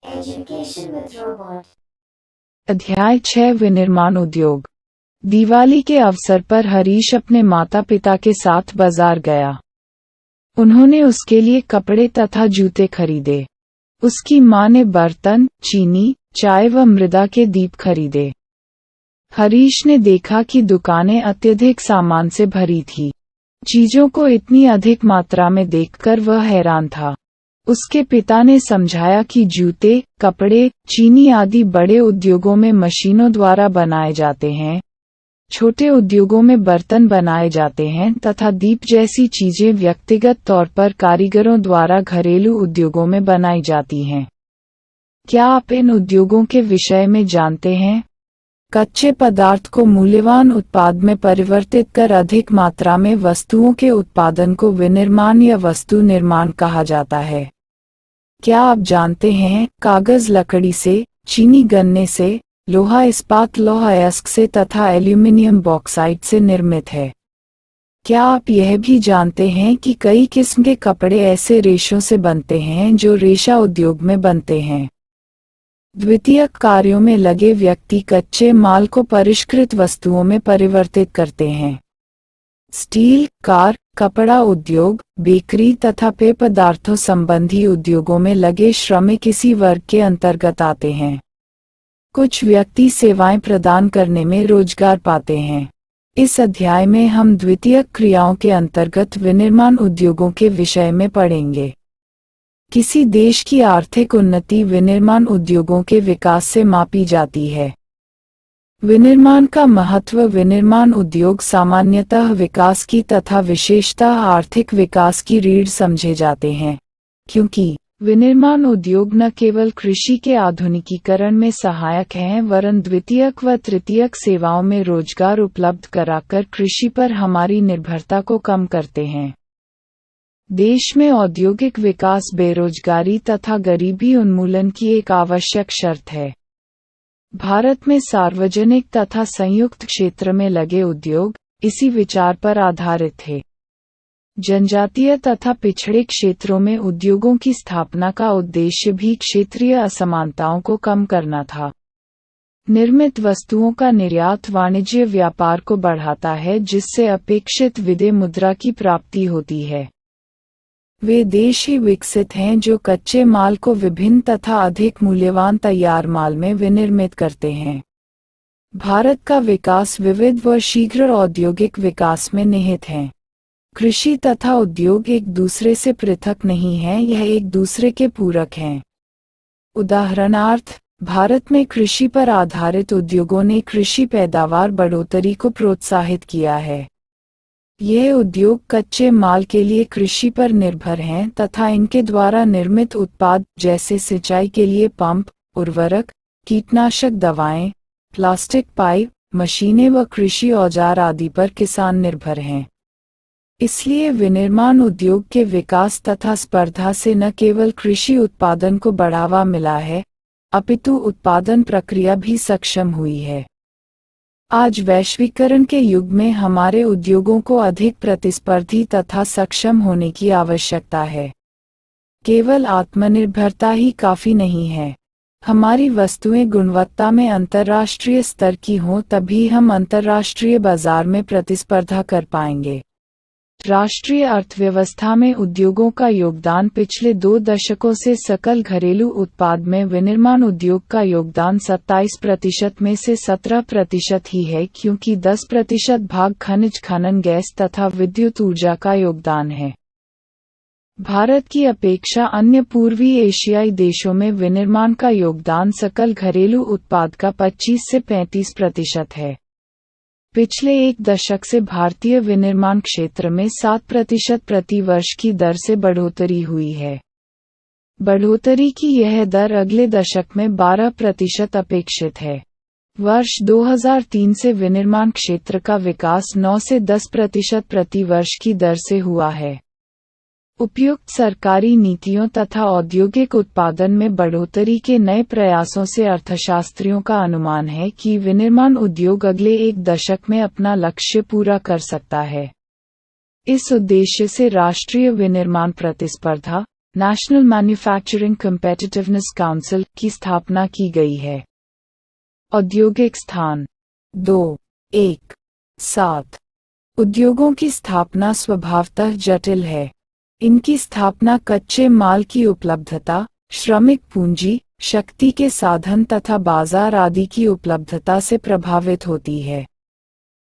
Education with Robot। अध्याय 6 विनिर्माण उद्योग। दिवाली के अवसर पर हरीश अपने माता पिता के साथ बाजार गया। उन्होंने उसके लिए कपड़े तथा जूते खरीदे। उसकी मां ने बर्तन, चीनी, चाय व मृदा के दीप खरीदे। हरीश ने देखा कि दुकानें अत्यधिक सामान से भरी थी। चीजों को इतनी अधिक मात्रा में देखकर वह हैरान था। उसके पिता ने समझाया कि जूते, कपड़े, चीनी आदि बड़े उद्योगों में मशीनों द्वारा बनाए जाते हैं, छोटे उद्योगों में बर्तन बनाए जाते हैं तथा दीप जैसी चीजें व्यक्तिगत तौर पर कारीगरों द्वारा घरेलू उद्योगों में बनाई जाती हैं। क्या आप इन उद्योगों के विषय में जानते हैं? कच्चे पदार्थ को मूल्यवान उत्पाद में परिवर्तित कर अधिक मात्रा में वस्तुओं के उत्पादन को विनिर्माण या वस्तु निर्माण कहा जाता है। क्या आप जानते हैं, कागज लकड़ी से, चीनी गन्ने से, लोहा इस्पात लौह अयस्क से तथा एल्यूमिनियम बॉक्साइट से निर्मित है। क्या आप यह भी जानते हैं कि कई किस्म के कपड़े ऐसे रेशों से बनते हैं जो रेशा उद्योग में बनते हैं। द्वितीयक कार्यों में लगे व्यक्ति कच्चे माल को परिष्कृत वस्तुओं में परिवर्तित करते हैं। स्टील, कार, कपड़ा उद्योग, बेकरी तथा पेय पदार्थों संबंधी उद्योगों में लगे श्रमिक इसी वर्ग के अंतर्गत आते हैं। कुछ व्यक्ति सेवाएं प्रदान करने में रोजगार पाते हैं। इस अध्याय में हम द्वितीयक क्रियाओं के अंतर्गत विनिर्माण उद्योगों के विषय में पढ़ेंगे। किसी देश की आर्थिक उन्नति विनिर्माण उद्योगों के विकास से मापी जाती है। विनिर्माण का महत्व। विनिर्माण उद्योग सामान्यतः विकास की तथा विशेषतः आर्थिक विकास की रीढ़ समझे जाते हैं, क्योंकि विनिर्माण उद्योग न केवल कृषि के आधुनिकीकरण में सहायक हैं वरन द्वितीयक व तृतीयक सेवाओं में रोजगार उपलब्ध कराकर कृषि पर हमारी निर्भरता को कम करते हैं। देश में औद्योगिक विकास बेरोजगारी तथा गरीबी उन्मूलन की एक आवश्यक शर्त है। भारत में सार्वजनिक तथा संयुक्त क्षेत्र में लगे उद्योग इसी विचार पर आधारित थे। जनजातीय तथा पिछड़े क्षेत्रों में उद्योगों की स्थापना का उद्देश्य भी क्षेत्रीय असमानताओं को कम करना था। निर्मित वस्तुओं का निर्यात वाणिज्य व्यापार को बढ़ाता है जिससे अपेक्षित विदेशी मुद्रा की प्राप्ति होती है। वे देश ही विकसित हैं जो कच्चे माल को विभिन्न तथा अधिक मूल्यवान तैयार माल में विनिर्मित करते हैं। भारत का विकास विविध व शीघ्र औद्योगिक विकास में निहित है। कृषि तथा उद्योग एक दूसरे से पृथक नहीं हैं, यह एक दूसरे के पूरक हैं। उदाहरणार्थ, भारत में कृषि पर आधारित उद्योगों ने कृषि पैदावार बढ़ोतरी को प्रोत्साहित किया है। यह उद्योग कच्चे माल के लिए कृषि पर निर्भर हैं तथा इनके द्वारा निर्मित उत्पाद जैसे सिंचाई के लिए पंप, उर्वरक, कीटनाशक दवाएं, प्लास्टिक पाइप, मशीनें व कृषि औजार आदि पर किसान निर्भर हैं। इसलिए विनिर्माण उद्योग के विकास तथा स्पर्धा से न केवल कृषि उत्पादन को बढ़ावा मिला है, अपितु उत्पादन प्रक्रिया भी सक्षम हुई है। आज वैश्वीकरण के युग में हमारे उद्योगों को अधिक प्रतिस्पर्धी तथा सक्षम होने की आवश्यकता है। केवल आत्मनिर्भरता ही काफी नहीं है। हमारी वस्तुएं गुणवत्ता में अंतर्राष्ट्रीय स्तर की हों तभी हम अंतर्राष्ट्रीय बाजार में प्रतिस्पर्धा कर पाएंगे। राष्ट्रीय अर्थव्यवस्था में उद्योगों का योगदान पिछले 2 दशकों से सकल घरेलू उत्पाद में विनिर्माण उद्योग का योगदान 27% में से 17% ही है, क्योंकि 10% भाग खनिज खनन गैस तथा विद्युत ऊर्जा का योगदान है। भारत की अपेक्षा अन्य पूर्वी एशियाई देशों में विनिर्माण का योगदान सकल घरेलू उत्पाद का 25 से 35% है। पिछले 1 दशक से भारतीय विनिर्माण क्षेत्र में 7% प्रति वर्ष की दर से बढ़ोतरी हुई है। बढ़ोतरी की यह दर अगले दशक में 12% अपेक्षित है। वर्ष 2003 से विनिर्माण क्षेत्र का विकास 9 से 10% प्रति वर्ष की दर से हुआ है। उपयुक्त सरकारी नीतियों तथा औद्योगिक उत्पादन में बढ़ोतरी के नए प्रयासों से अर्थशास्त्रियों का अनुमान है कि विनिर्माण उद्योग अगले 1 दशक में अपना लक्ष्य पूरा कर सकता है। इस उद्देश्य से राष्ट्रीय विनिर्माण प्रतिस्पर्धा नेशनल मैन्युफैक्चरिंग कम्पिटिटिवनेस काउंसिल की स्थापना की गई है। औद्योगिक स्थान 2.1.7 उद्योगों की स्थापना स्वभावतः जटिल है। इनकी स्थापना कच्चे माल की उपलब्धता, श्रमिक पूंजी, शक्ति के साधन तथा बाजार आदि की उपलब्धता से प्रभावित होती है।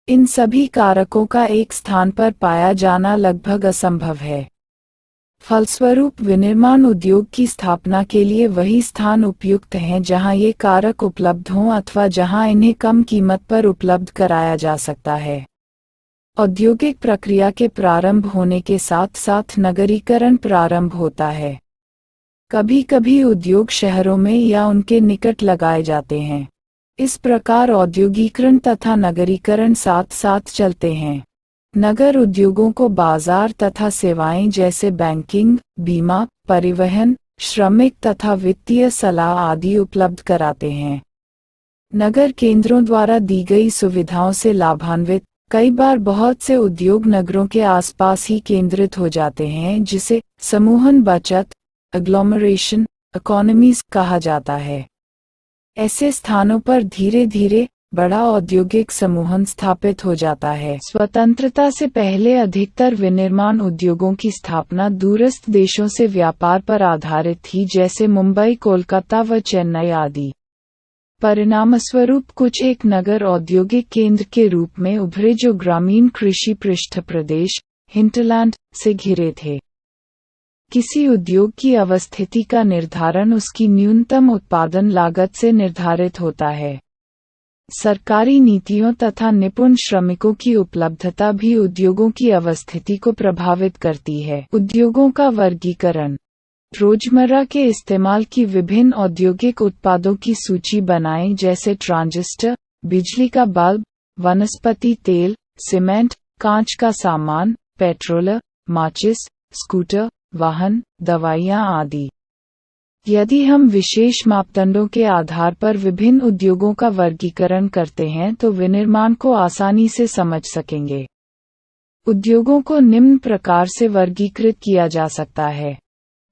इन सभी कारकों का एक स्थान पर पाया जाना लगभग असंभव है। फलस्वरूप विनिर्माण उद्योग की स्थापना के लिए वही स्थान उपयुक्त हैं जहां ये कारक उपलब्ध हों अथवा जहां इन्हें कम कीमत पर उपलब्ध कराया जा सकता है। औद्योगिक प्रक्रिया के प्रारंभ होने के साथ साथ नगरीकरण प्रारंभ होता है। कभी कभी उद्योग शहरों में या उनके निकट लगाए जाते हैं। इस प्रकार औद्योगिकरण तथा नगरीकरण साथ साथ चलते हैं। नगर उद्योगों को बाजार तथा सेवाएं जैसे बैंकिंग, बीमा, परिवहन, श्रमिक तथा वित्तीय सलाह आदि उपलब्ध कराते हैं। नगर केंद्रों द्वारा दी गई सुविधाओं से लाभान्वित कई बार बहुत से उद्योग नगरों के आसपास ही केंद्रित हो जाते हैं, जिसे समूहन बचत एग्लोमरेशन इकोनॉमीज कहा जाता है। ऐसे स्थानों पर धीरे धीरे बड़ा औद्योगिक समूहन स्थापित हो जाता है। स्वतंत्रता से पहले अधिकतर विनिर्माण उद्योगों की स्थापना दूरस्थ देशों से व्यापार पर आधारित थी, जैसे मुंबई, कोलकाता व चेन्नई आदि। परिणामस्वरूप कुछ एक नगर औद्योगिक केंद्र के रूप में उभरे जो ग्रामीण कृषि पृष्ठ प्रदेश हिंटलैंड से घिरे थे। किसी उद्योग की अवस्थिति का निर्धारण उसकी न्यूनतम उत्पादन लागत से निर्धारित होता है। सरकारी नीतियों तथा निपुण श्रमिकों की उपलब्धता भी उद्योगों की अवस्थिति को प्रभावित करती है। उद्योगों का वर्गीकरण। रोजमर्रा के इस्तेमाल की विभिन्न औद्योगिक उत्पादों की सूची बनाएं, जैसे ट्रांजिस्टर, बिजली का बल्ब, वनस्पति तेल, सीमेंट, कांच का सामान, पेट्रोल, माचिस, स्कूटर, वाहन, दवाइयाँ आदि। यदि हम विशेष मापदंडों के आधार पर विभिन्न उद्योगों का वर्गीकरण करते हैं तो विनिर्माण को आसानी से समझ सकेंगे। उद्योगों को निम्न प्रकार से वर्गीकृत किया जा सकता है।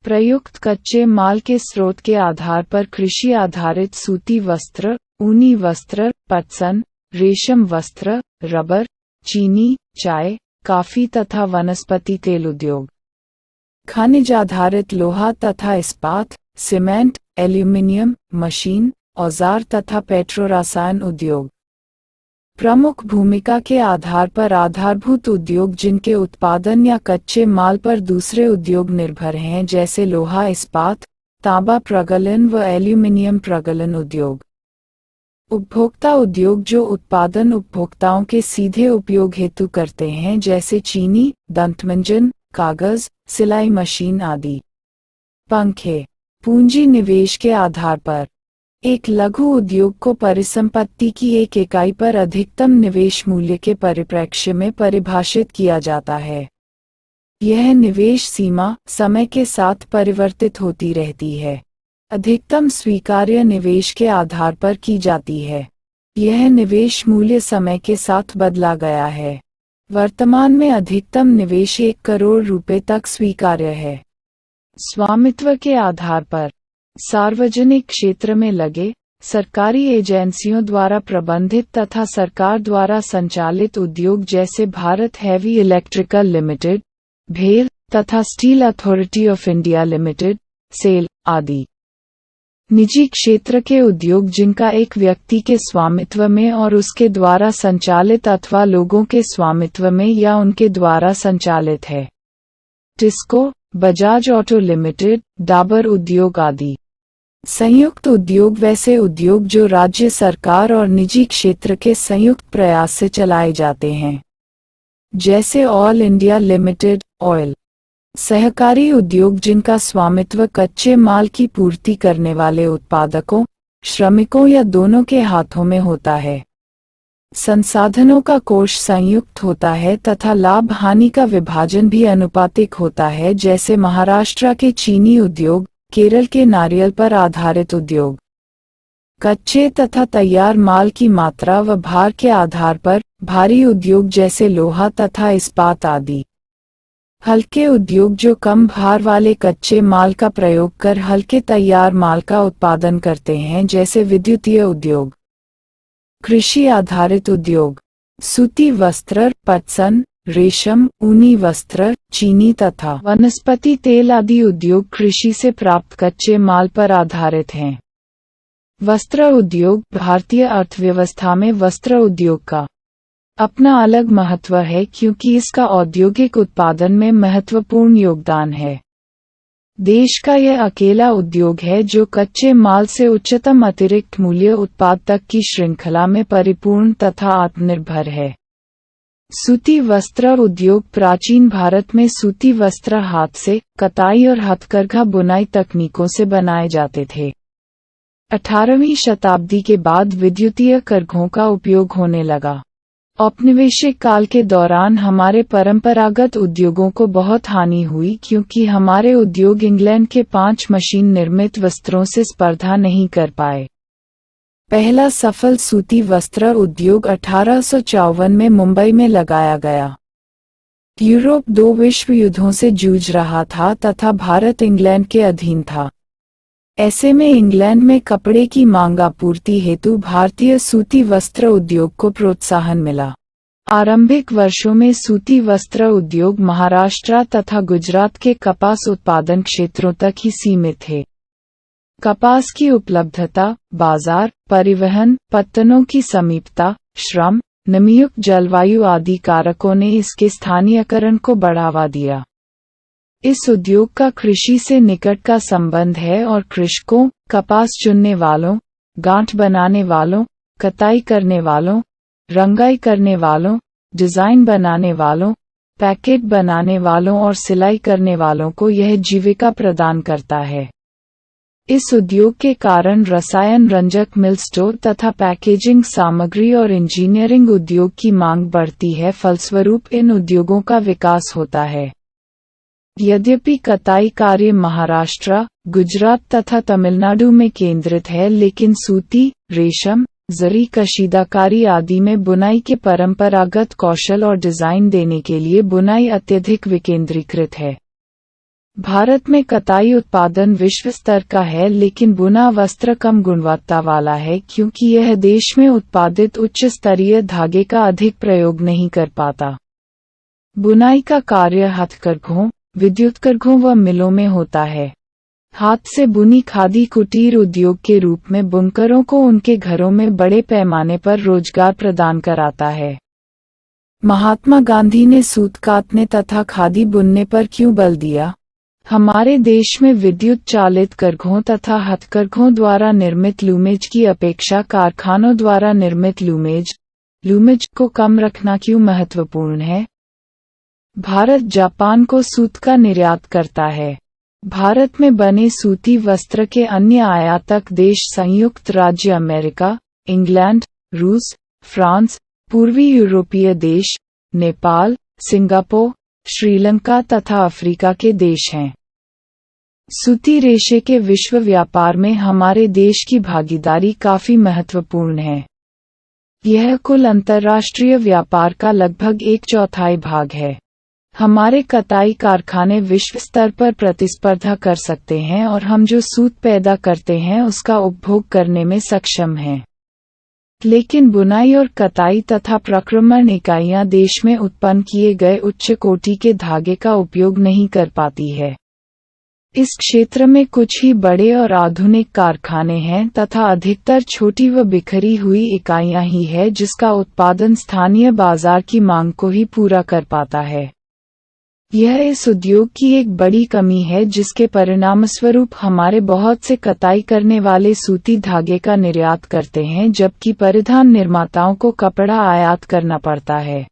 प्रयुक्त कच्चे माल के स्रोत के आधार पर कृषि आधारित सूती वस्त्र, ऊनी वस्त्र, पटसन, रेशम वस्त्र, रबर, चीनी, चाय, कॉफी तथा वनस्पति तेल उद्योग। खनिज आधारित लोहा तथा इस्पात, सीमेंट, एल्यूमीनियम, मशीन, औजार तथा पेट्रोरसायन उद्योग। प्रमुख भूमिका के आधार पर आधारभूत उद्योग जिनके उत्पादन या कच्चे माल पर दूसरे उद्योग निर्भर हैं, जैसे लोहा इस्पात, तांबा प्रगलन व एल्यूमीनियम प्रगलन उद्योग। उपभोक्ता उद्योग जो उत्पादन उपभोक्ताओं के सीधे उपयोग हेतु करते हैं, जैसे चीनी, दंतमंजन, कागज, सिलाई मशीन आदि। पंखे। पूंजी निवेश के आधार पर एक लघु उद्योग को परिसंपत्ति की एक इकाई पर अधिकतम निवेश मूल्य के परिप्रेक्ष्य में परिभाषित किया जाता है। यह निवेश सीमा समय के साथ परिवर्तित होती रहती है। अधिकतम स्वीकार्य निवेश के आधार पर की जाती है। यह निवेश मूल्य समय के साथ बदला गया है। वर्तमान में अधिकतम निवेश 1 करोड़ रुपए तक स्वीकार्य है। स्वामित्व के आधार पर सार्वजनिक क्षेत्र में लगे, सरकारी एजेंसियों द्वारा प्रबंधित तथा सरकार द्वारा संचालित उद्योग जैसे भारत हैवी इलेक्ट्रिकल लिमिटेड, भेल तथा steel authority of India limited, SAIL आदि। निजी क्षेत्र के उद्योग जिनका एक व्यक्ति के स्वामित्व में और उसके द्वारा संचालित अथवा लोगों के स्वामित्व में या उनके द्वारा संचालित है। टिस्को, बजाज ऑटो लिमिटेड, डाबर उद्योग आदि। संयुक्त उद्योग वैसे उद्योग जो राज्य सरकार और निजी क्षेत्र के संयुक्त प्रयास से चलाए जाते हैं, जैसे ऑल इंडिया लिमिटेड, ऑयल। सहकारी उद्योग जिनका स्वामित्व कच्चे माल की पूर्ति करने वाले उत्पादकों, श्रमिकों या दोनों के हाथों में होता है। संसाधनों का कोष संयुक्त होता है तथा लाभ हानि का विभाजन भी अनुपातिक होता है, जैसे महाराष्ट्र के चीनी उद्योग, केरल के नारियल पर आधारित उद्योग। कच्चे तथा तैयार माल की मात्रा व भार के आधार पर भारी उद्योग जैसे लोहा तथा इस्पात आदि। हल्के उद्योग जो कम भार वाले कच्चे माल का प्रयोग कर हल्के तैयार माल का उत्पादन करते हैं, जैसे विद्युतीय उद्योग। कृषि आधारित उद्योग, सूती वस्त्र, पटसन, रेशम, ऊनी वस्त्र, चीनी तथा वनस्पति तेल आदि उद्योग कृषि से प्राप्त कच्चे माल पर आधारित हैं। वस्त्र उद्योग, भारतीय अर्थव्यवस्था में वस्त्र उद्योग का अपना अलग महत्व है क्योंकि इसका औद्योगिक उत्पादन में महत्वपूर्ण योगदान है। देश का यह अकेला उद्योग है जो कच्चे माल से उच्चतम अतिरिक्त मूल्य उत्पाद तक की श्रृंखला में परिपूर्ण तथा आत्मनिर्भर है। सूती वस्त्र उद्योग, प्राचीन भारत में सूती वस्त्र हाथ से कताई और हथकरघा बुनाई तकनीकों से बनाए जाते थे। 18वीं शताब्दी के बाद विद्युतीय करघों का उपयोग होने लगा। औपनिवेशिक काल के दौरान हमारे परंपरागत उद्योगों को बहुत हानि हुई क्योंकि हमारे उद्योग इंग्लैंड के 5 मशीन निर्मित वस्त्रों से स्पर्धा नहीं कर पाए। पहला सफल सूती वस्त्र उद्योग 1854 में मुंबई में लगाया गया। यूरोप 2 विश्व युद्धों से जूझ रहा था तथा भारत इंग्लैंड के अधीन था। ऐसे में इंग्लैंड में कपड़े की मांग आपूर्ति हेतु भारतीय सूती वस्त्र उद्योग को प्रोत्साहन मिला। आरंभिक वर्षों में सूती वस्त्र उद्योग महाराष्ट्र तथा गुजरात के कपास उत्पादन क्षेत्रों तक ही सीमित थे। कपास की उपलब्धता, बाजार, परिवहन, पत्तनों की समीपता, श्रम, नमीयुक्त जलवायु आदि कारकों ने इसके स्थानीयकरण को बढ़ावा दिया। इस उद्योग का कृषि से निकट का संबंध है और कृषकों, कपास चुनने वालों, गांठ बनाने वालों, कताई करने वालों, रंगाई करने वालों, डिजाइन बनाने वालों, पैकेट बनाने वालों और सिलाई करने वालों को यह जीविका प्रदान करता है। इस उद्योग के कारण रसायन, रंजक, मिल स्टोर तथा पैकेजिंग सामग्री और इंजीनियरिंग उद्योग की मांग बढ़ती है, फलस्वरूप इन उद्योगों का विकास होता है। यद्यपि कताई कार्य महाराष्ट्र, गुजरात तथा तमिलनाडु में केंद्रित है, लेकिन सूती, रेशम, जरी कशीदाकारी आदि में बुनाई के परंपरागत कौशल और डिजाइन देने के लिए बुनाई अत्यधिक विकेंद्रीकृत है। भारत में कताई उत्पादन विश्व स्तर का है, लेकिन बुना वस्त्र कम गुणवत्ता वाला है क्योंकि यह देश में उत्पादित उच्च स्तरीय धागे का अधिक प्रयोग नहीं कर पाता। बुनाई का कार्य हथकरघों, विद्युत करघों व मिलों में होता है। हाथ से बुनी खादी कुटीर उद्योग के रूप में बुनकरों को उनके घरों में बड़े पैमाने पर रोजगार प्रदान कराता है। महात्मा गांधी ने सूत कातने तथा खादी बुनने पर क्यों बल दिया? हमारे देश में विद्युत चालित करघों तथा हथकरघों द्वारा निर्मित लूमेज की अपेक्षा कारखानों द्वारा निर्मित लूमेज को कम रखना क्यों महत्वपूर्ण है? भारत जापान को सूत का निर्यात करता है। भारत में बने सूती वस्त्र के अन्य आयातक देश संयुक्त राज्य अमेरिका, इंग्लैंड, रूस, फ्रांस, पूर्वी यूरोपीय देश, नेपाल, सिंगापुर, श्रीलंका तथा अफ्रीका के देश हैं। सूती रेशे के विश्व व्यापार में हमारे देश की भागीदारी काफी महत्वपूर्ण है। यह कुल अंतर्राष्ट्रीय व्यापार का लगभग 1/4 भाग है। हमारे कताई कारखाने विश्व स्तर पर प्रतिस्पर्धा कर सकते हैं और हम जो सूत पैदा करते हैं उसका उपभोग करने में सक्षम हैं। लेकिन बुनाई और कताई तथा प्रक्रमण इकाइयां देश में उत्पन्न किए गए उच्च कोटि के धागे का उपयोग नहीं कर पाती है। इस क्षेत्र में कुछ ही बड़े और आधुनिक कारखाने हैं तथा अधिकतर छोटी व बिखरी हुई इकाइयां ही है जिसका उत्पादन स्थानीय बाजार की मांग को ही पूरा कर पाता है। यह इस उद्योग की एक बड़ी कमी है जिसके परिणामस्वरूप हमारे बहुत से कताई करने वाले सूती धागे का निर्यात करते हैं, जबकि परिधान निर्माताओं को कपड़ा आयात करना पड़ता है।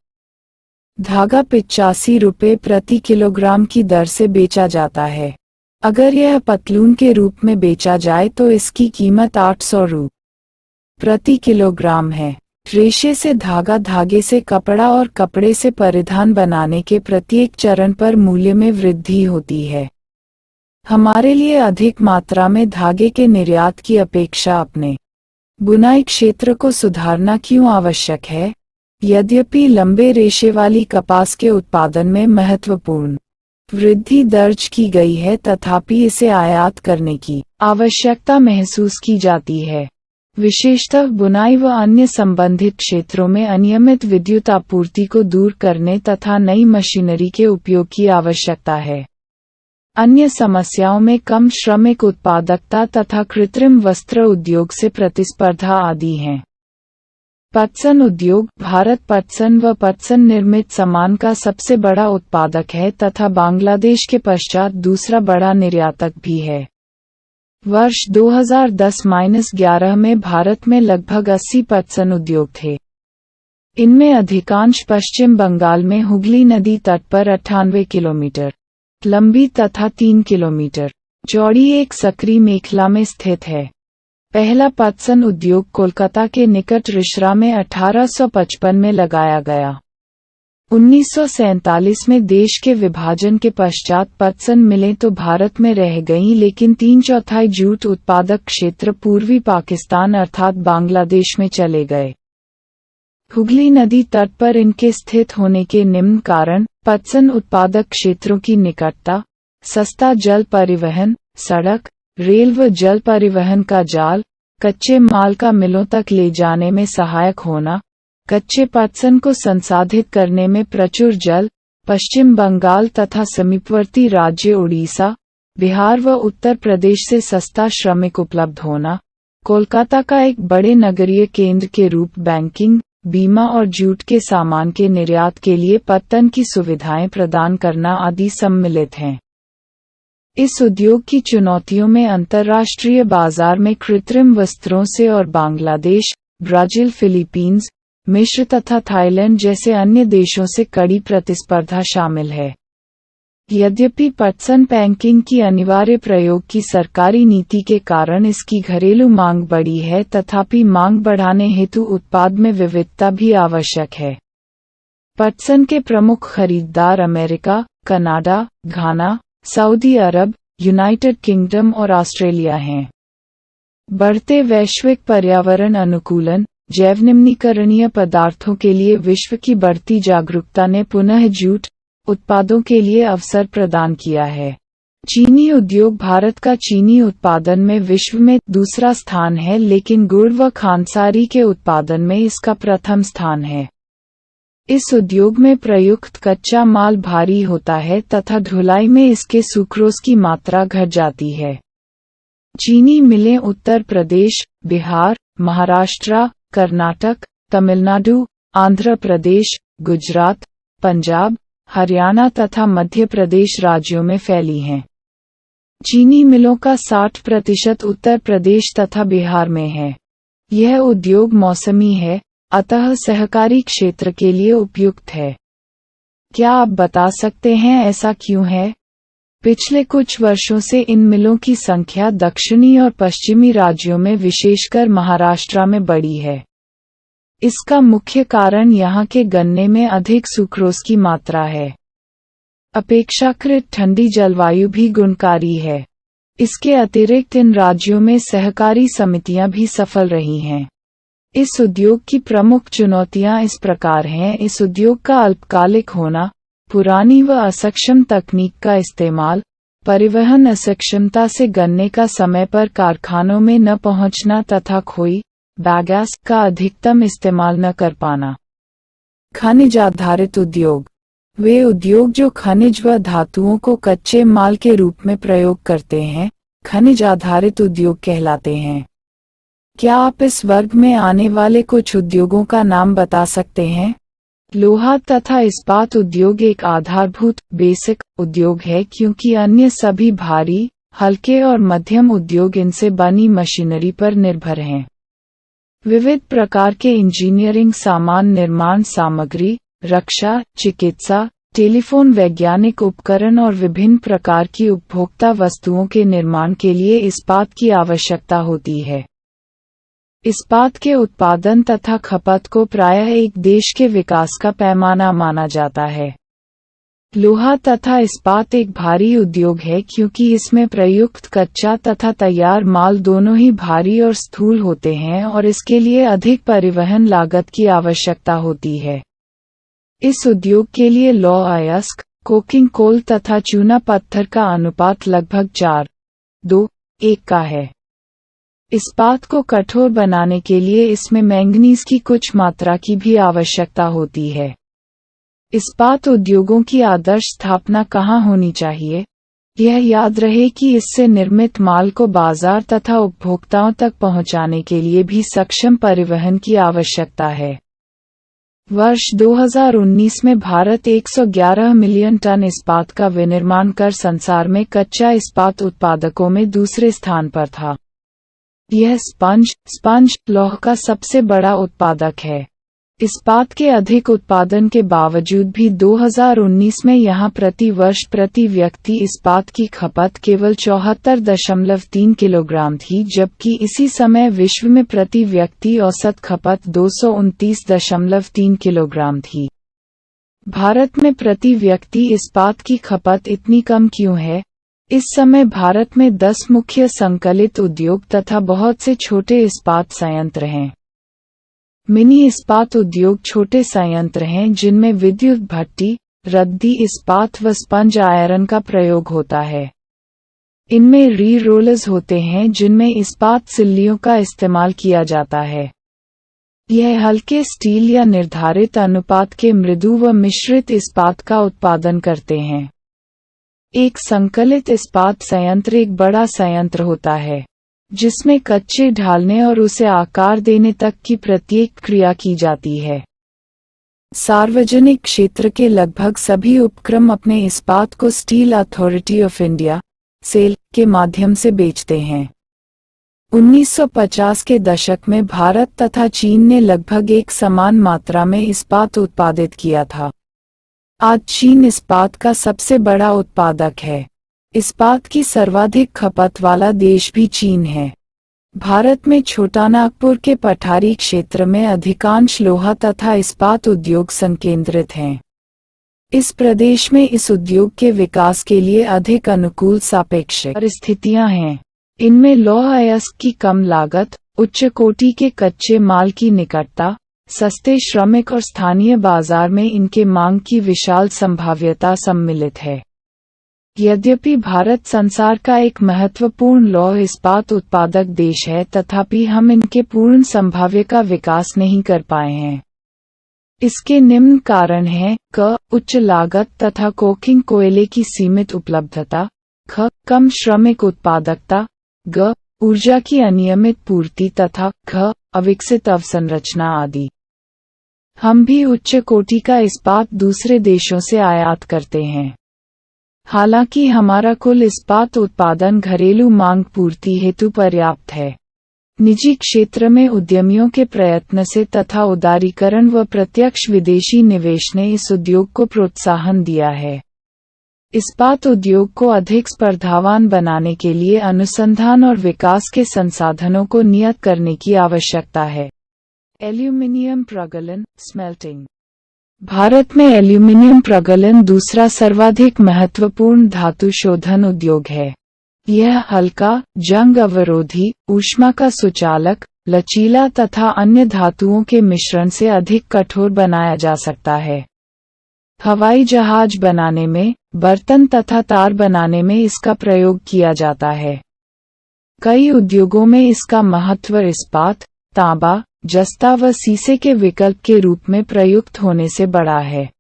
धागा 85 रुपये प्रति किलोग्राम की दर से बेचा जाता है। अगर यह पतलून के रूप में बेचा जाए तो इसकी कीमत 800 रु प्रति किलोग्राम है। रेशे से धागा, धागे से कपड़ा और कपड़े से परिधान बनाने के प्रत्येक चरण पर मूल्य में वृद्धि होती है। हमारे लिए अधिक मात्रा में धागे के निर्यात की अपेक्षा अपने बुनाई क्षेत्र को सुधारना क्यों आवश्यक है? यद्यपि लंबे रेशे वाली कपास के उत्पादन में महत्वपूर्ण वृद्धि दर्ज की गई है, तथापि इसे आयात करने की आवश्यकता महसूस की जाती है। विशेषतः बुनाई व अन्य संबंधित क्षेत्रों में अनियमित विद्युत आपूर्ति को दूर करने तथा नई मशीनरी के उपयोग की आवश्यकता है। अन्य समस्याओं में कम श्रमिक उत्पादकता तथा कृत्रिम वस्त्र उद्योग से प्रतिस्पर्धा आदि हैं। पटसन उद्योग भारत पटसन व पटसन निर्मित सामान का सबसे बड़ा उत्पादक है तथा बांग्लादेश के पश्चात दूसरा बड़ा निर्यातक भी है। वर्ष 2010-11 में भारत में लगभग 80 पटसन उद्योग थे। इनमें अधिकांश पश्चिम बंगाल में हुगली नदी तट पर 98 किलोमीटर लंबी तथा 3 किलोमीटर चौड़ी एक सक्रिय मेखला में स्थित है। पहला पटसन उद्योग कोलकाता के निकट रिश्रा में 1855 में लगाया गया। 1947 में देश के विभाजन के पश्चात पटसन मिलें तो भारत में रह गईं, लेकिन 3/4 जूट उत्पादक क्षेत्र पूर्वी पाकिस्तान अर्थात बांग्लादेश में चले गए। हुगली नदी तट पर इनके स्थित होने के निम्न कारण पटसन उत्पादक क्षेत्रों की निकटता, सस्ता जल परिवहन, सड़क, रेल व जल परिवहन का जाल, कच्चे माल का मिलों तक ले जाने में सहायक होना, कच्चे पटसन को संसाधित करने में प्रचुर जल, पश्चिम बंगाल तथा समीपवर्ती राज्य उड़ीसा, बिहार व उत्तर प्रदेश से सस्ता श्रमिक उपलब्ध होना, कोलकाता का एक बड़े नगरीय केंद्र के रूप बैंकिंग, बीमा और जूट के सामान के निर्यात के लिए पत्तन की सुविधाएं प्रदान करना आदि सम्मिलित हैं। इस उद्योग की चुनौतियों में अंतर्राष्ट्रीय बाजार में कृत्रिम वस्त्रों से और बांग्लादेश, ब्राजील, फिलीपींस, मिस्र तथा थाईलैंड जैसे अन्य देशों से कड़ी प्रतिस्पर्धा शामिल है। यद्यपि पटसन पैकिंग की अनिवार्य प्रयोग की सरकारी नीति के कारण इसकी घरेलू मांग बढ़ी है, तथापि मांग बढ़ाने हेतु उत्पाद में विविधता भी आवश्यक है। पटसन के प्रमुख खरीदार अमेरिका, कनाडा, घाना, सऊदी अरब, यूनाइटेड किंगडम और ऑस्ट्रेलिया हैं। बढ़ते वैश्विक पर्यावरण अनुकूलन, जैव निम्नीकरणीय पदार्थों के लिए विश्व की बढ़ती जागरूकता ने पुनः जूट उत्पादों के लिए अवसर प्रदान किया है। चीनी उद्योग भारत का चीनी उत्पादन में विश्व में दूसरा स्थान है, लेकिन गुड़ व खांडसारी के उत्पादन में इसका प्रथम स्थान है। इस उद्योग में प्रयुक्त कच्चा माल भारी होता है तथा धुलाई में इसके सुक्रोज की मात्रा घट जाती है। चीनी मिलें उत्तर प्रदेश, बिहार, महाराष्ट्र, कर्नाटक, तमिलनाडु, आंध्र प्रदेश, गुजरात, पंजाब, हरियाणा तथा मध्य प्रदेश राज्यों में फैली हैं। चीनी मिलों का 60% उत्तर प्रदेश तथा बिहार में है। यह उद्योग मौसमी है, अतः सहकारी क्षेत्र के लिए उपयुक्त है। क्या आप बता सकते हैं ऐसा क्यों है? पिछले कुछ वर्षों से इन मिलों की संख्या दक्षिणी और पश्चिमी राज्यों में विशेषकर महाराष्ट्र में बढ़ी है। इसका मुख्य कारण यहाँ के गन्ने में अधिक सुक्रोज की मात्रा है। अपेक्षाकृत ठंडी जलवायु भी गुणकारी है। इसके अतिरिक्त इन राज्यों में सहकारी समितियां भी सफल रही हैं। इस उद्योग की प्रमुख चुनौतियां इस प्रकार हैं। इस उद्योग का अल्पकालिक होना, पुरानी व असक्षम तकनीक का इस्तेमाल, परिवहन असक्षमता से गन्ने का समय पर कारखानों में न पहुंचना तथा खोई बैगैस का अधिकतम इस्तेमाल न कर पाना। खनिज आधारित उद्योग वे उद्योग जो खनिज व धातुओं को कच्चे माल के रूप में प्रयोग करते हैं, खनिज आधारित उद्योग कहलाते हैं। क्या आप इस वर्ग में आने वाले कुछ उद्योगों का नाम बता सकते हैं? लोहा तथा इस्पात उद्योग एक आधारभूत बेसिक उद्योग है, क्योंकि अन्य सभी भारी, हल्के और मध्यम उद्योग इनसे बनी मशीनरी पर निर्भर हैं। विविध प्रकार के इंजीनियरिंग सामान, निर्माण सामग्री, रक्षा, चिकित्सा, टेलीफोन, वैज्ञानिक उपकरण और विभिन्न प्रकार की उपभोक्ता वस्तुओं के निर्माण के लिए इस्पात की आवश्यकता होती है। इस्पात के उत्पादन तथा खपत को प्रायः एक देश के विकास का पैमाना माना जाता है। लोहा तथा इस्पात एक भारी उद्योग है, क्योंकि इसमें प्रयुक्त कच्चा तथा तैयार माल दोनों ही भारी और स्थूल होते हैं और इसके लिए अधिक परिवहन लागत की आवश्यकता होती है। इस उद्योग के लिए लौह अयस्क, कोकिंग कोल तथा चूना पत्थर का अनुपात लगभग 4:2:1 का है। इस्पात को कठोर बनाने के लिए इसमें मैंगनीज की कुछ मात्रा की भी आवश्यकता होती है। इस्पात उद्योगों की आदर्श स्थापना कहाँ होनी चाहिए? यह याद रहे कि इससे निर्मित माल को बाजार तथा उपभोक्ताओं तक पहुंचाने के लिए भी सक्षम परिवहन की आवश्यकता है। वर्ष 2019 में भारत 111 मिलियन टन इस्पात का विनिर्माण कर संसार में कच्चा इस्पात उत्पादकों में दूसरे स्थान पर था। यह स्पंज लौह का सबसे बड़ा उत्पादक है। इस्पात के अधिक उत्पादन के बावजूद भी 2019 में यहां प्रति वर्ष प्रति व्यक्ति इस्पात की खपत केवल 74.3 किलोग्राम थी, जबकि इसी समय विश्व में प्रति व्यक्ति औसत खपत 229.3 किलोग्राम थी। भारत में प्रति व्यक्ति इस्पात की खपत इतनी कम क्यों है? इस समय भारत में 10 मुख्य संकलित उद्योग तथा बहुत से छोटे इस्पात संयंत्र हैं। मिनी इस्पात उद्योग छोटे संयंत्र हैं जिनमें विद्युत भट्टी, रद्दी इस्पात व स्पंज आयरन का प्रयोग होता है। इनमें री रोलर्स होते हैं जिनमें इस्पात सिल्लियों का इस्तेमाल किया जाता है। यह हल्के स्टील या निर्धारित अनुपात के मृदु व मिश्रित इस्पात का उत्पादन करते हैं। एक संकलित इस्पात संयंत्र एक बड़ा संयंत्र होता है जिसमें कच्चे ढालने और उसे आकार देने तक की प्रत्येक क्रिया की जाती है। सार्वजनिक क्षेत्र के लगभग सभी उपक्रम अपने इस्पात को steel authority of India SAIL के माध्यम से बेचते हैं। 1950 के दशक में भारत तथा चीन ने लगभग एक समान मात्रा में इस्पात उत्पादित किया था। आज चीन इस्पात का सबसे बड़ा उत्पादक है। इस्पात की सर्वाधिक खपत वाला देश भी चीन है। भारत में छोटानागपुर के पठारी क्षेत्र में अधिकांश लोहा तथा इस्पात उद्योग संकेंद्रित हैं। इस प्रदेश में इस उद्योग के विकास के लिए अधिक अनुकूल सापेक्ष परिस्थितियां हैं। इनमें लौह अयस्क की कम लागत, उच्च कोटि के कच्चे माल की निकटता, सस्ते श्रमिक और स्थानीय बाजार में इनके मांग की विशाल संभाव्यता सम्मिलित है। यद्यपि भारत संसार का एक महत्वपूर्ण लौह इस्पात उत्पादक देश है, तथापि हम इनके पूर्ण संभाव्य का विकास नहीं कर पाए हैं। इसके निम्न कारण हैं: क. उच्च लागत तथा कोकिंग कोयले की सीमित उपलब्धता, ख. कम श्रमिक उत्पादकता, ग. ऊर्जा की अनियमित पूर्ति तथा घ. अविकसित अवसंरचना आदि। हम भी उच्च कोटि का इस्पात दूसरे देशों से आयात करते हैं। हालांकि हमारा कुल इस्पात उत्पादन घरेलू मांग पूर्ति हेतु पर्याप्त है। निजी क्षेत्र में उद्यमियों के प्रयत्न से तथा उदारीकरण व प्रत्यक्ष विदेशी निवेश ने इस उद्योग को प्रोत्साहन दिया है। इस्पात उद्योग को अधिक स्पर्धावान बनाने के लिए अनुसंधान और विकास के संसाधनों को नियत करने की आवश्यकता है। Aluminium प्रगलन smelting. भारत में एल्यूमीनियम प्रगलन दूसरा सर्वाधिक महत्वपूर्ण धातु शोधन उद्योग है। यह हल्का, जंग अवरोधी, ऊष्मा का सुचालक, लचीला तथा अन्य धातुओं के मिश्रण से अधिक कठोर बनाया जा सकता है। हवाई जहाज बनाने में, बर्तन तथा तार बनाने में इसका प्रयोग किया जाता है। कई उद्योगों में इसका महत्व इस्पात, तांबा, जस्ता व शीशे के विकल्प के रूप में प्रयुक्त होने से बड़ा है।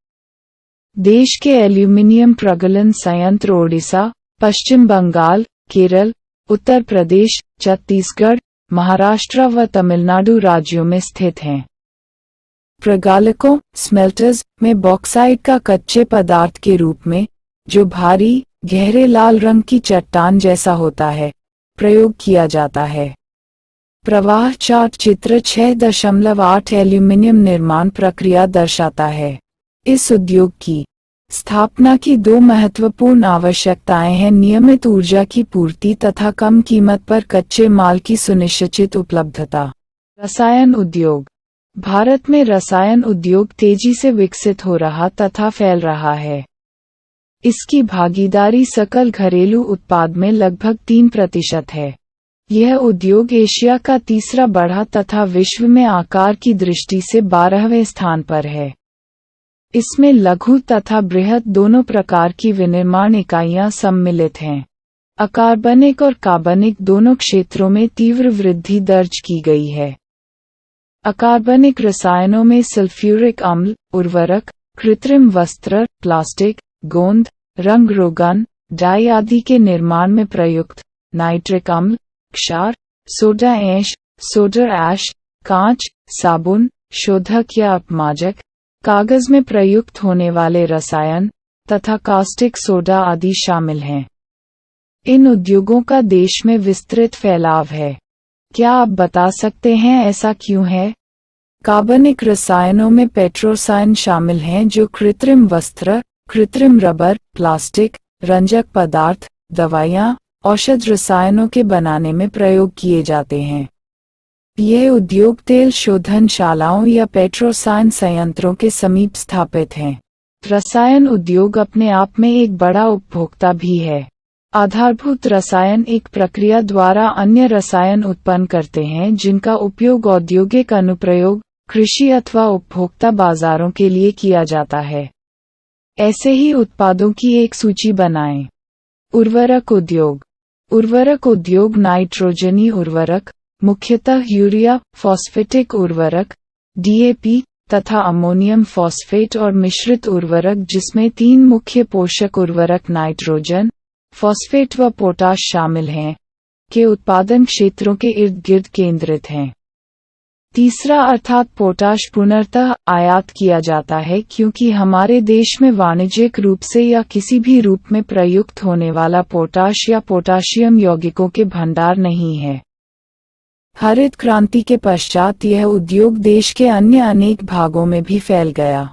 देश के एल्यूमीनियम प्रगलन संयंत्र ओडिशा, पश्चिम बंगाल, केरल, उत्तर प्रदेश, छत्तीसगढ़, महाराष्ट्र व तमिलनाडु राज्यों में स्थित हैं। प्रगालकों स्मेल्टर्स में बॉक्साइट का कच्चे पदार्थ के रूप में, जो भारी, गहरे लाल रंग की चट्टान जैसा होता है, प्रयोग किया जाता है। प्रवाह चार्ट चित्र 6.8 एल्यूमीनियम निर्माण प्रक्रिया दर्शाता है। इस उद्योग की स्थापना की दो महत्वपूर्ण आवश्यकताएं हैं: नियमित ऊर्जा की पूर्ति तथा कम कीमत पर कच्चे माल की सुनिश्चित उपलब्धता। रसायन उद्योग। भारत में रसायन उद्योग तेजी से विकसित हो रहा तथा फैल रहा है। इसकी भागीदारी सकल घरेलू उत्पाद में लगभग 3% है। यह उद्योग एशिया का तीसरा बड़ा तथा विश्व में आकार की दृष्टि से 12वें स्थान पर है। इसमें लघु तथा बृहद दोनों प्रकार की विनिर्माण इकाइयां सम्मिलित हैं। अकार्बनिक और कार्बनिक दोनों क्षेत्रों में तीव्र वृद्धि दर्ज की गई है। अकार्बनिक रसायनों में सल्फ्यूरिक अम्ल, उर्वरक, कृत्रिम वस्त्र, प्लास्टिक, गोंद, रंग रोगन, डाई आदि के निर्माण में प्रयुक्त नाइट्रिक अम्ल, क्षार, सोडा ऐश, सोडा ऐश, कांच, साबुन, शोधक या अपमारक, कागज में प्रयुक्त होने वाले रसायन तथा कास्टिक सोडा आदि शामिल हैं। इन उद्योगों का देश में विस्तृत फैलाव है। क्या आप बता सकते हैं ऐसा क्यों है? कार्बनिक रसायनों में पेट्रोसाइन शामिल हैं जो कृत्रिम वस्त्र, कृत्रिम रबर, प्लास्टिक, रंजक पदार्थ, दवाइयाँ, औषध रसायनों के बनाने में प्रयोग किए जाते हैं। यह उद्योग तेल शोधनशालाओं या पेट्रोसाइन संयंत्रों के समीप स्थापित हैं। रसायन उद्योग अपने आप में एक बड़ा उपभोक्ता भी है। आधारभूत रसायन एक प्रक्रिया द्वारा अन्य रसायन उत्पन्न करते हैं जिनका उपयोग औद्योगिक अनुप्रयोग, कृषि अथवा उपभोक्ता बाजारों के लिए किया जाता है। ऐसे ही उत्पादों की एक सूची बनाएं। उर्वरक उद्योग। उर्वरक उद्योग नाइट्रोजनी उर्वरक, मुख्यतः यूरिया, फॉस्फेटिक उर्वरक, डीएपी तथा अमोनियम फॉस्फेट और मिश्रित उर्वरक जिसमें 3 मुख्य पोषक उर्वरक नाइट्रोजन, फॉस्फेट व पोटाश शामिल हैं, के उत्पादन क्षेत्रों के इर्द गिर्द केंद्रित हैं। तीसरा अर्थात पोटाश पुनर्तः आयात किया जाता है क्योंकि हमारे देश में वाणिज्यिक रूप से या किसी भी रूप में प्रयुक्त होने वाला पोटाश या पोटाशियम यौगिकों के भंडार नहीं है। हरित क्रांति के पश्चात यह उद्योग देश के अन्य अनेक भागों में भी फैल गया।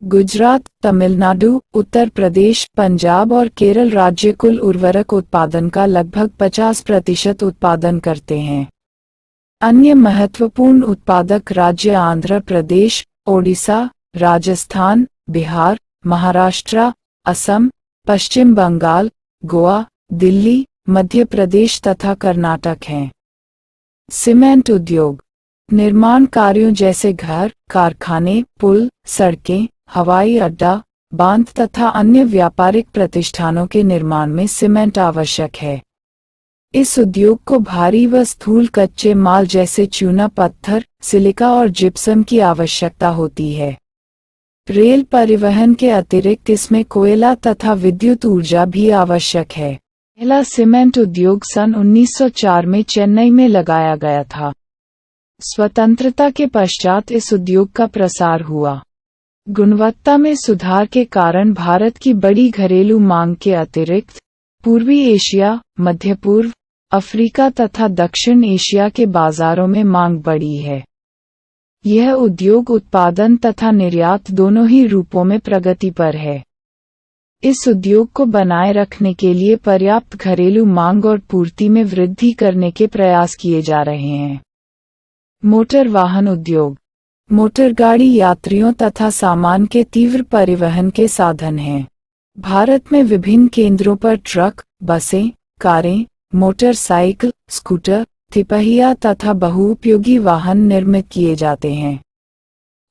गुजरात, तमिलनाडु, उत्तर प्रदेश, पंजाब और केरल राज्य कुल उर्वरक उत्पादन का लगभग 50% उत्पादन करते हैं। अन्य महत्वपूर्ण उत्पादक राज्य आंध्र प्रदेश, ओडिशा, राजस्थान, बिहार, महाराष्ट्र, असम, पश्चिम बंगाल, गोवा, दिल्ली, मध्य प्रदेश तथा कर्नाटक हैं। सीमेंट उद्योग। निर्माण कार्यों जैसे घर, कारखाने, पुल, सड़कें, हवाई अड्डा, बांध तथा अन्य व्यापारिक प्रतिष्ठानों के निर्माण में सीमेंट आवश्यक है। इस उद्योग को भारी व स्थूल कच्चे माल जैसे चूना पत्थर, सिलिका और जिप्सम की आवश्यकता होती है। रेल परिवहन के अतिरिक्त इसमें कोयला तथा विद्युत ऊर्जा भी आवश्यक है। पहला सीमेंट उद्योग सन 1904 में चेन्नई में लगाया गया था। स्वतंत्रता के पश्चात इस उद्योग का प्रसार हुआ। गुणवत्ता में सुधार के कारण भारत की बड़ी घरेलू मांग के अतिरिक्त पूर्वी एशिया, मध्य पूर्व, अफ्रीका तथा दक्षिण एशिया के बाजारों में मांग बढ़ी है। यह उद्योग उत्पादन तथा निर्यात दोनों ही रूपों में प्रगति पर है। इस उद्योग को बनाए रखने के लिए पर्याप्त घरेलू मांग और पूर्ति में वृद्धि करने के प्रयास किए जा रहे हैं। मोटर वाहन उद्योग। मोटर गाड़ी यात्रियों तथा सामान के तीव्र परिवहन के साधन हैं। भारत में विभिन्न केंद्रों पर ट्रक, बसें, कारें, मोटरसाइकिल, स्कूटर, तिपहिया तथा बहुउपयोगी वाहन निर्मित किए जाते हैं।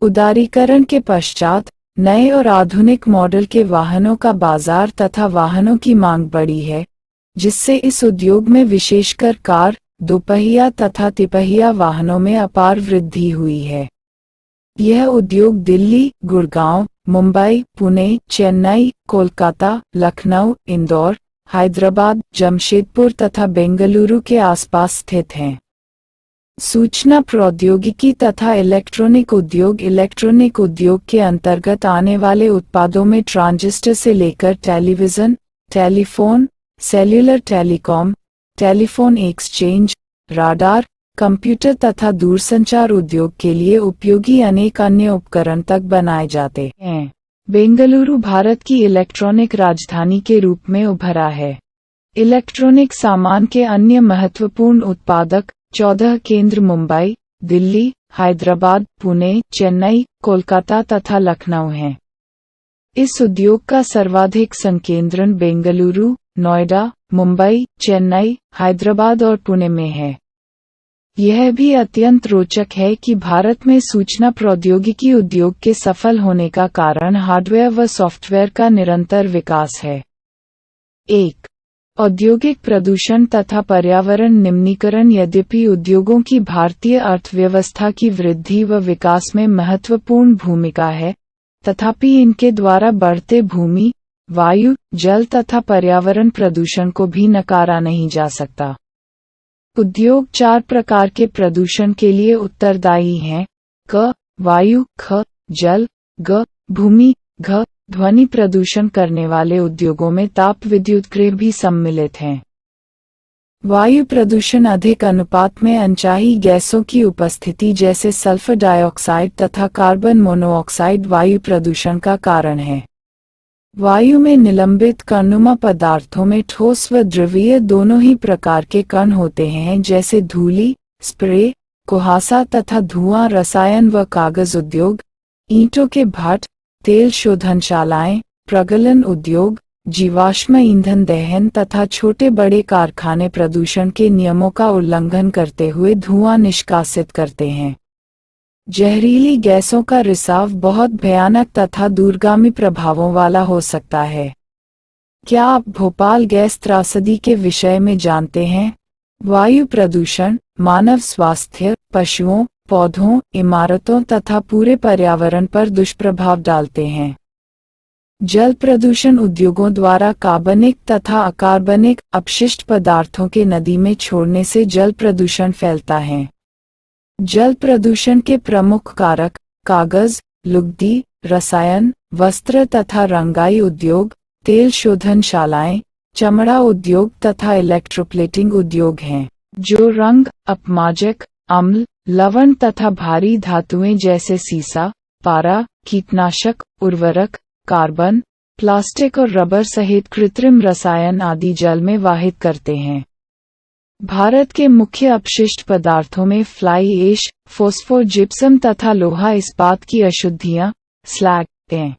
उदारीकरण के पश्चात नए और आधुनिक मॉडल के वाहनों का बाजार तथा वाहनों की मांग बढ़ी है, जिससे इस उद्योग में विशेषकर कार, दोपहिया तथा तिपहिया वाहनों में अपार वृद्धि हुई है। यह उद्योग दिल्ली, गुड़गांव, मुंबई, पुणे, चेन्नई, कोलकाता, लखनऊ, इंदौर, हैदराबाद, जमशेदपुर तथा बेंगलुरु के आसपास स्थित हैं। सूचना प्रौद्योगिकी तथा इलेक्ट्रॉनिक उद्योग। इलेक्ट्रॉनिक उद्योग के अंतर्गत आने वाले उत्पादों में ट्रांजिस्टर से लेकर television, telephone, cellular telecom, telephone exchange, radar, computer तथा दूरसंचार उद्योग के लिए उपयोगी अनेक अन्य उपकरण तक बनाए जाते हैं। बेंगलुरु भारत की इलेक्ट्रॉनिक राजधानी के रूप में उभरा है। इलेक्ट्रॉनिक सामान के अन्य महत्वपूर्ण उत्पादक 14 केंद्र मुंबई, दिल्ली, हैदराबाद, पुणे, चेन्नई, कोलकाता तथा लखनऊ हैं। इस उद्योग का सर्वाधिक संकेंद्रण बेंगलुरु, नोएडा, मुंबई, चेन्नई, हैदराबाद और पुणे में है। यह भी अत्यंत रोचक है कि भारत में सूचना प्रौद्योगिकी उद्योग के सफल होने का कारण हार्डवेयर व सॉफ्टवेयर का निरंतर विकास है। 1. औद्योगिक प्रदूषण तथा पर्यावरण निम्नीकरण। यद्यपि उद्योगों की भारतीय अर्थव्यवस्था की वृद्धि व विकास में महत्वपूर्ण भूमिका है, तथापि इनके द्वारा बढ़ते भूमि, वायु, जल तथा पर्यावरण प्रदूषण को भी नकारा नहीं जा सकता। उद्योग 4 प्रकार के प्रदूषण के लिए उत्तरदायी हैं: क, वायु, ख, जल, ग, भूमि, घ। ध्वनि प्रदूषण करने वाले उद्योगों में ताप विद्युतगृह भी सम्मिलित हैं। वायु प्रदूषण अधिक अनुपात में अनचाही गैसों की उपस्थिति जैसे सल्फर डाइऑक्साइड तथा कार्बन मोनोऑक्साइड वायु प्रदूषण का कारण है। वायु में निलंबित कणनुमा पदार्थों में ठोस व द्रवीय दोनों ही प्रकार के कण होते हैं, जैसे धूलि, स्प्रे, कुहासा तथा धुआं। रसायन व कागज उद्योग, ईंटों के भट्ठ, तेल शोधनशालाएं, प्रगलन उद्योग, जीवाश्म ईंधन दहन तथा छोटे बड़े कारखाने प्रदूषण के नियमों का उल्लंघन करते हुए धुआं निष्कासित करते हैं। जहरीली गैसों का रिसाव बहुत भयानक तथा दूरगामी प्रभावों वाला हो सकता है। क्या आप भोपाल गैस त्रासदी के विषय में जानते हैं? वायु प्रदूषण मानव स्वास्थ्य, पशुओं, पौधों, इमारतों तथा पूरे पर्यावरण पर दुष्प्रभाव डालते हैं। जल प्रदूषण उद्योगों द्वारा कार्बनिक तथा अकार्बनिक अपशिष्ट पदार्थों के नदी में छोड़ने से जल प्रदूषण फैलता है। जल प्रदूषण के प्रमुख कारक कागज, लुगदी, रसायन, वस्त्र तथा रंगाई उद्योग, तेल शोधनशालाएं, चमड़ा उद्योग तथा इलेक्ट्रोप्लेटिंग उद्योग हैं, जो रंग, अपमारक, अम्ल, लवण तथा भारी धातुएं जैसे सीसा, पारा, कीटनाशक, उर्वरक, कार्बन, प्लास्टिक और रबर सहित कृत्रिम रसायन आदि जल में वाहित करते हैं। भारत के मुख्य अपशिष्ट पदार्थों में फ्लाई ऐश, फॉस्फोर, जिप्सम तथा लोहा इस्पात की अशुद्धियां, स्लैग हैं।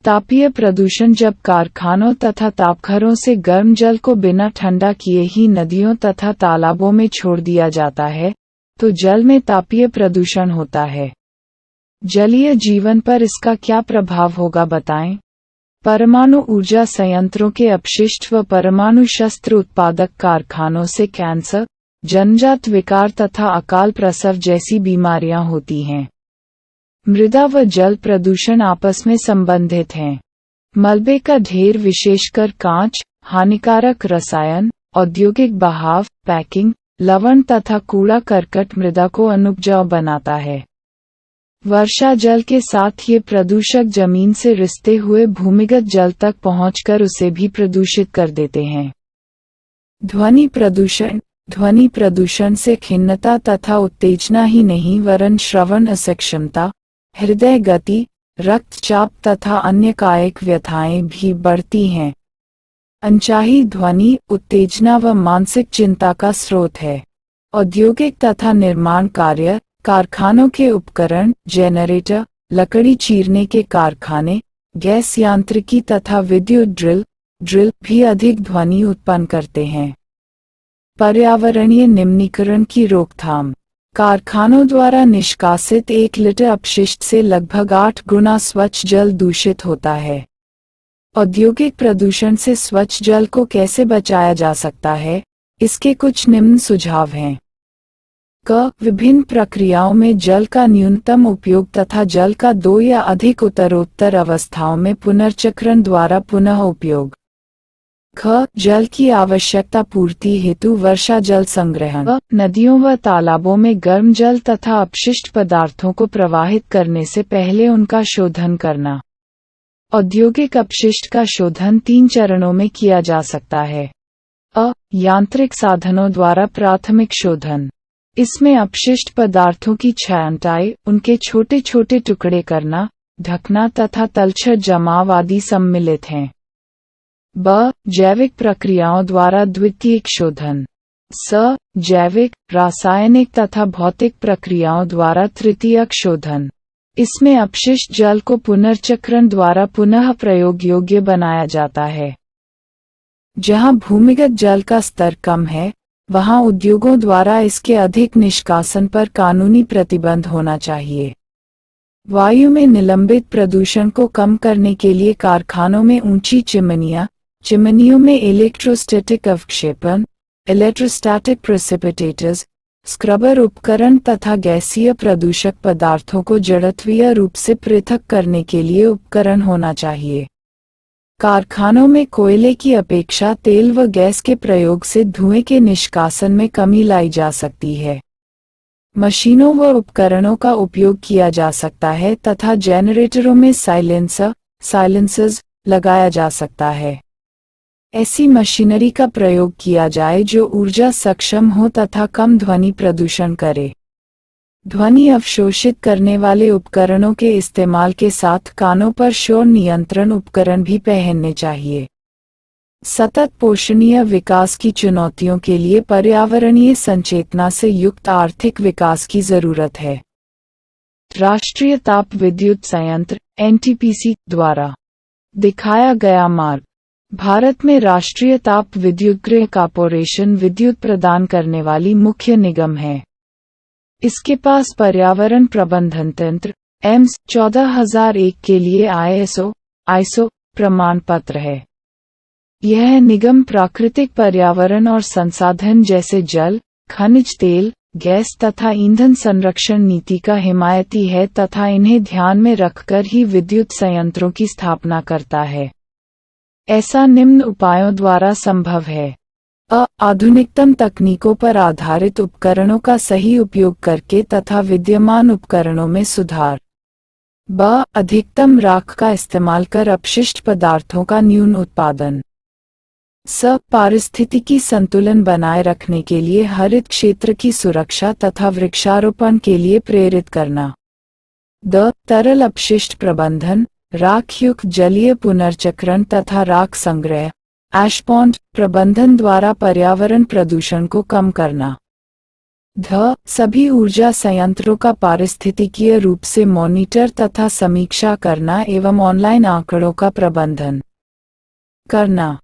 तापीय प्रदूषण जब कारखानों तथा तापघरों से गर्म जल को बिना ठंडा किए ही नदियों तथा तालाबों में छोड़ दिया जाता है, तो जल में तापीय प्रदूषण होता है। जलीय जीवन पर इसका क्या प्रभाव होगा बताएं? परमाणु ऊर्जा संयंत्रों के अपशिष्ट व परमाणु शस्त्र उत्पादक कारखानों से कैंसर, जन्मजात विकार तथा अकाल प्रसव जैसी बीमारियां होती हैं। मृदा व जल प्रदूषण आपस में संबंधित हैं। मलबे का ढेर, विशेषकर कांच, हानिकारक रसायन, औद्योगिक बहाव, पैकिंग, लवण तथा कूड़ा करकट मृदा को अनुपजाऊ बनाता है। वर्षा जल के साथ ये प्रदूषक जमीन से रिसते हुए भूमिगत जल तक पहुंचकर उसे भी प्रदूषित कर देते हैं। ध्वनि प्रदूषण ध्वनि प्रदूषण से खिन्नता तथा उत्तेजना ही नहीं वरन श्रवण असक्षमता, हृदय गति, रक्तचाप तथा अन्य कायिक व्यथाएं भी बढ़ती हैं। अनचाही ध्वनि उत्तेजना व मानसिक चिंता का स्रोत है। औद्योगिक तथा निर्माण कार्य, कारखानों के उपकरण, जनरेटर, लकड़ी चीरने के कारखाने, गैस यांत्रिकी तथा विद्युत ड्रिल भी अधिक ध्वनि उत्पन्न करते हैं। पर्यावरणीय निम्नीकरण की रोकथाम। कारखानों द्वारा निष्कासित 1 लीटर अपशिष्ट से लगभग 8 गुना स्वच्छ जल दूषित होता है। औद्योगिक प्रदूषण से स्वच्छ जल को कैसे बचाया जा सकता है? इसके कुछ निम्न सुझाव हैं। विभिन्न प्रक्रियाओं में जल का न्यूनतम उपयोग तथा जल का 2 या अधिक उत्तरोत्तर अवस्थाओं में पुनर्चक्रण द्वारा पुनः उपयोग। जल की आवश्यकता पूर्ति हेतु वर्षा जल संग्रहण। नदियों व तालाबों में गर्म जल तथा अपशिष्ट पदार्थों को प्रवाहित करने से पहले उनका शोधन करना। औद्योगिक अपशिष्ट का शोधन 3 चरणों में किया जा सकता है। यांत्रिक साधनों द्वारा प्राथमिक शोधन। इसमें अपशिष्ट पदार्थों की छांटाई, उनके छोटे छोटे टुकड़े करना, ढकना तथा तलछट जमाव आदि सम्मिलित हैं। जैविक प्रक्रियाओं द्वारा द्वितीयक शोधन। जैविक, रासायनिक तथा भौतिक प्रक्रियाओं द्वारा तृतीयक शोधन। इसमें अपशिष्ट जल को पुनर्चक्रण द्वारा पुनः प्रयोग योग्य बनाया जाता है। जहां भूमिगत जल का स्तर कम है, वहां उद्योगों द्वारा इसके अधिक निष्कासन पर कानूनी प्रतिबंध होना चाहिए। वायु में निलंबित प्रदूषण को कम करने के लिए कारखानों में ऊंची चिमनियों में इलेक्ट्रोस्टैटिक अवक्षेपण, इलेक्ट्रोस्टैटिक प्रेसिपिटेटर्स, स्क्रबर उपकरण तथा गैसीय प्रदूषक पदार्थों को जड़त्वीय रूप से पृथक करने के लिए उपकरण होना चाहिए। कारखानों में कोयले की अपेक्षा तेल व गैस के प्रयोग से धुएं के निष्कासन में कमी लाई जा सकती है। मशीनों व उपकरणों का उपयोग किया जा सकता है तथा जनरेटरों में साइलेंसर्स लगाया जा सकता है। ऐसी मशीनरी का प्रयोग किया जाए जो ऊर्जा सक्षम हो तथा कम ध्वनि प्रदूषण करे। ध्वनि अवशोषित करने वाले उपकरणों के इस्तेमाल के साथ कानों पर शोर नियंत्रण उपकरण भी पहनने चाहिए। सतत पोषणीय विकास की चुनौतियों के लिए पर्यावरणीय संचेतना से युक्त आर्थिक विकास की जरूरत है। राष्ट्रीय ताप विद्युत संयंत्र (एनटीपीसी) द्वारा दिखाया गया मार्ग। भारत में राष्ट्रीय ताप विद्युतगृह कॉर्पोरेशन विद्युत प्रदान करने वाली मुख्य निगम है। इसके पास पर्यावरण प्रबंधन तंत्र एम्स 14001 के लिए आईएसओ प्रमाण पत्र है। यह निगम प्राकृतिक पर्यावरण और संसाधन जैसे जल, खनिज तेल, गैस तथा ईंधन संरक्षण नीति का हिमायती है तथा इन्हें ध्यान में रखकर ही विद्युत संयंत्रों की स्थापना करता है। ऐसा निम्न उपायों द्वारा संभव है। आधुनिकतम तकनीकों पर आधारित उपकरणों का सही उपयोग करके तथा विद्यमान उपकरणों में सुधार। अधिकतम राख का इस्तेमाल कर अपशिष्ट पदार्थों का न्यून उत्पादन। पारिस्थितिकी संतुलन बनाए रखने के लिए हरित क्षेत्र की सुरक्षा तथा वृक्षारोपण के लिए प्रेरित करना। तरल अपशिष्ट प्रबंधन, राखयुक्त जलीय पुनर्चक्रण तथा राख संग्रह एशपॉन्ड प्रबंधन द्वारा पर्यावरण प्रदूषण को कम करना। सभी ऊर्जा संयंत्रों का पारिस्थितिकीय रूप से मॉनिटर तथा समीक्षा करना एवं ऑनलाइन आंकड़ों का प्रबंधन करना।